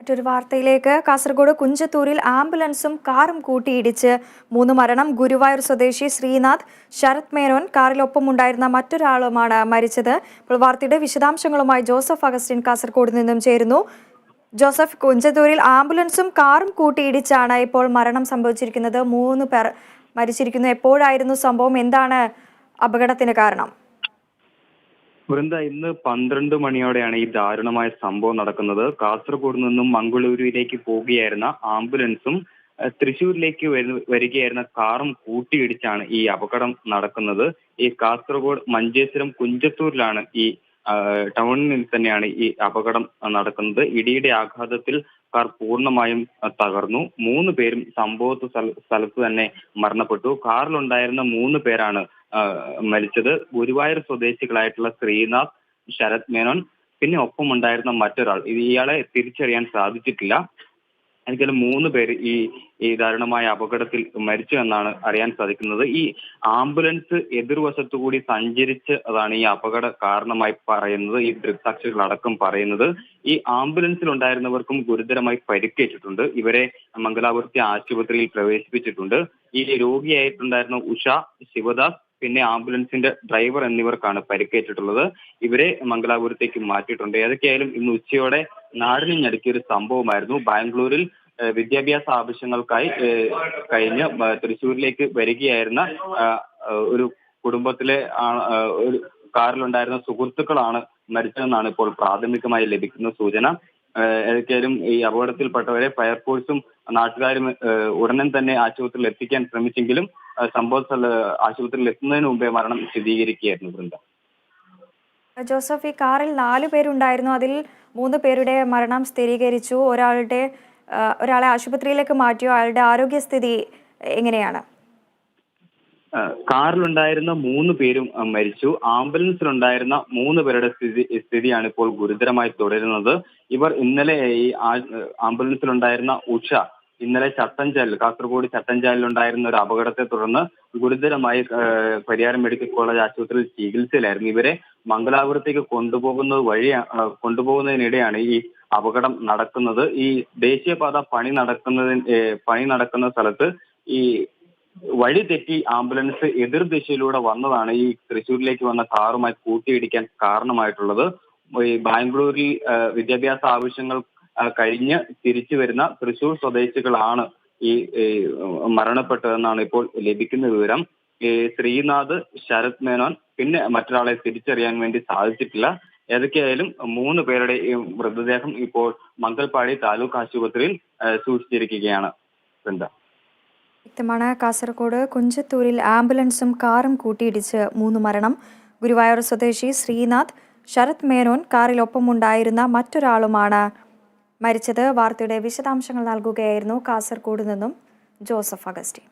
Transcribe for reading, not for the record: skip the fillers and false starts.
മറ്റൊരു വാർത്തയിലേക്ക്. കാസർഗോഡ് കുഞ്ചത്തൂരിൽ ആംബുലൻസും കാറും കൂട്ടിയിടിച്ച് 3 മരണം. ഗുരുവായൂർ സ്വദേശി ശ്രീനാഥ്, ശരത് മേനോൻ കാറിലൊപ്പമുണ്ടായിരുന്ന മറ്റൊരാളുമാണ് മരിച്ചത്. ഇപ്പോൾ വാർത്തയുടെ വിശദാംശങ്ങളുമായി ജോസഫ് അഗസ്റ്റിൻ കാസർഗോഡ് നിന്നും ചേരുന്നു. ജോസഫ്, കുഞ്ചത്തൂരിൽ ആംബുലൻസും കാറും കൂട്ടിയിടിച്ചാണ് ഇപ്പോൾ മരണം സംഭവിച്ചിരിക്കുന്നത്. 3 പേർ മരിച്ചിരിക്കുന്നു. എപ്പോഴായിരുന്നു സംഭവം? എന്താണ് അപകടത്തിന് കാരണം? വൃന്ദ, ഇന്ന് 12 മണിയോടെയാണ് ഈ ദാരുണമായ സംഭവം നടക്കുന്നത്. കാസർഗോഡ് നിന്നും മംഗളൂരുവിലേക്ക് പോവുകയായിരുന്ന ആംബുലൻസും തൃശ്ശൂരിലേക്ക് വരികയായിരുന്ന കാറും കൂട്ടിയിടിച്ചാണ് ഈ അപകടം നടക്കുന്നത്. ഈ കാസർഗോഡ് മഞ്ചേശ്വരം കുഞ്ചത്തൂരിലാണ് ഈ ടൗണിൽ തന്നെയാണ് ഈ അപകടം നടക്കുന്നത്. ഇടിയുടെ ആഘാതത്തിൽ കാർ പൂർണ്ണമായും തകർന്നു. 3 പേരും സ്ഥലത്ത് തന്നെ മരണപ്പെട്ടു. കാറിലുണ്ടായിരുന്ന 3 പേരാണ് മരിച്ചത്. ഗുരുവായൂർ സ്വദേശികളായിട്ടുള്ള ശ്രീനാഥ്, ശരത് മേനോൻ, പിന്നെ ഒപ്പമുണ്ടായിരുന്ന മറ്റൊരാൾ. ഇയാളെ തിരിച്ചറിയാൻ സാധിച്ചിട്ടില്ല. എനിക്കെല്ലാം 3 പേര് ഈ ദാരുണമായ അപകടത്തിൽ മരിച്ചു എന്നാണ് അറിയാൻ സാധിക്കുന്നത്. ഈ ആംബുലൻസ് എതിർവശത്തുകൂടി സഞ്ചരിച്ചതാണ് ഈ അപകട കാരണമായി പറയുന്നത്. ഈ ദൃക്സാക്ഷികളടക്കം പറയുന്നത് ഈ ആംബുലൻസിൽ ഉണ്ടായിരുന്നവർക്കും ഗുരുതരമായി പരിക്കേറ്റിട്ടുണ്ട്. ഇവരെ മംഗലാപുരത്തെ ആശുപത്രിയിൽ പ്രവേശിപ്പിച്ചിട്ടുണ്ട്. ഈ രോഗിയായിട്ടുണ്ടായിരുന്ന ഉഷ, ശിവദാസ്, പിന്നെ ആംബുലൻസിന്റെ ഡ്രൈവർ എന്നിവർക്കാണ് പരിക്കേറ്റിട്ടുള്ളത്. ഇവരെ മംഗലാപുരത്തേക്ക് മാറ്റിയിട്ടുണ്ട്. ഏതൊക്കെയായാലും ഇന്ന് ഉച്ചയോടെ നാടിനെ ഞെടുക്കിയ ഒരു സംഭവമായിരുന്നു. ബാംഗ്ലൂരിൽ വിദ്യാഭ്യാസ ആവശ്യങ്ങൾക്കായി കഴിഞ്ഞ് തൃശ്ശൂരിലേക്ക് വരികയായിരുന്ന ഒരു കുടുംബത്തിലെ ഒരു കാറിലുണ്ടായിരുന്ന സുഹൃത്തുക്കളാണ് മരിച്ചതെന്നാണ് ഇപ്പോൾ പ്രാഥമികമായി ലഭിക്കുന്ന സൂചന. ഏതൊക്കെയായാലും ഈ അപകടത്തിൽപ്പെട്ടവരെ ഫയർഫോഴ്സും നാട്ടുകാരും ഉടനെ തന്നെ ആശുപത്രിയിൽ എത്തിക്കാൻ ശ്രമിച്ചെങ്കിലും ആശുപത്രിയിൽ എത്തുന്നതിന് മുമ്പേ മരണം സ്ഥിരീകരിക്കുകയായിരുന്നു. വൃന്ദ. ജോസഫ്, ഈ കാറിൽ 4 പേരുണ്ടായിരുന്നു. അതിൽ 3 പേരുടെ മരണം സ്ഥിരീകരിച്ചു. ഒരാളെ ആശുപത്രിയിലേക്ക് മാറ്റിയോ? അയാളുടെ ആരോഗ്യസ്ഥിതി എങ്ങനെയാണ്? കാറിലുണ്ടായിരുന്ന 3 പേരും മരിച്ചു. ആംബുലൻസിലുണ്ടായിരുന്ന 3 പേരുടെ സ്ഥിതിയാണ് ഇപ്പോൾ ഗുരുതരമായി തുടരുന്നത്. ഇവർ ഇന്നലെ ഈ ആംബുലൻസിലുണ്ടായിരുന്ന ഉഷ ഇന്നലെ കാസർഗോഡ് ചട്ടഞ്ചാലിലുണ്ടായിരുന്ന ഒരു അപകടത്തെ തുടർന്ന് ഗുരുതരമായി പരിയാരം മെഡിക്കൽ കോളേജ് ആശുപത്രിയിൽ ചികിത്സയിലായിരുന്നു. ഇവരെ മംഗലാപുരത്തേക്ക് കൊണ്ടുപോകുന്നതിനിടെയാണ് ഈ അപകടം നടക്കുന്നത്. ഈ ദേശീയപാത പണി നടക്കുന്ന സ്ഥലത്ത് ഈ വഴി തെറ്റി ആംബുലൻസ് എതിർദിശയിലൂടെ വന്നതാണ് ഈ തൃശ്ശൂരിലേക്ക് വന്ന കാറുമായി കൂട്ടിയിടിക്കാൻ കാരണമായിട്ടുള്ളത്. ഈ ബാംഗ്ലൂരിൽ വിദ്യാഭ്യാസ ആവശ്യങ്ങൾ കഴിഞ്ഞ് തിരിച്ചു വരുന്ന തൃശ്ശൂർ സ്വദേശികളാണ് ഈ മരണപ്പെട്ടതെന്നാണ് ഇപ്പോൾ ലഭിക്കുന്ന വിവരം. ഈ ശ്രീനാഥ്, ശരത് മേനോൻ, പിന്നെ മറ്റൊരാളെ തിരിച്ചറിയാൻ വേണ്ടി സാധിച്ചിട്ടില്ല. ഏതൊക്കെയായാലും 3 പേരുടെ മൃതദേഹം ഇപ്പോൾ മംഗൽപാടി താലൂക്ക് ആശുപത്രിയിൽ സൂക്ഷിച്ചിരിക്കുകയാണ്. വ്യക്തമാണ്. കാസർഗോഡ് കുഞ്ചത്തൂരിൽ ആംബുലൻസും കാറും കൂട്ടിയിടിച്ച് 3 മരണം. ഗുരുവായൂർ സ്വദേശി ശ്രീനാഥ്, ശരത് മേനോൻ കാറിലൊപ്പമുണ്ടായിരുന്ന മറ്റൊരാളുമാണ് മരിച്ചത്. വാർത്തയുടെ വിശദാംശങ്ങൾ നൽകുകയായിരുന്നു കാസർഗോഡ് നിന്നും ജോസഫ് അഗസ്റ്റിൻ.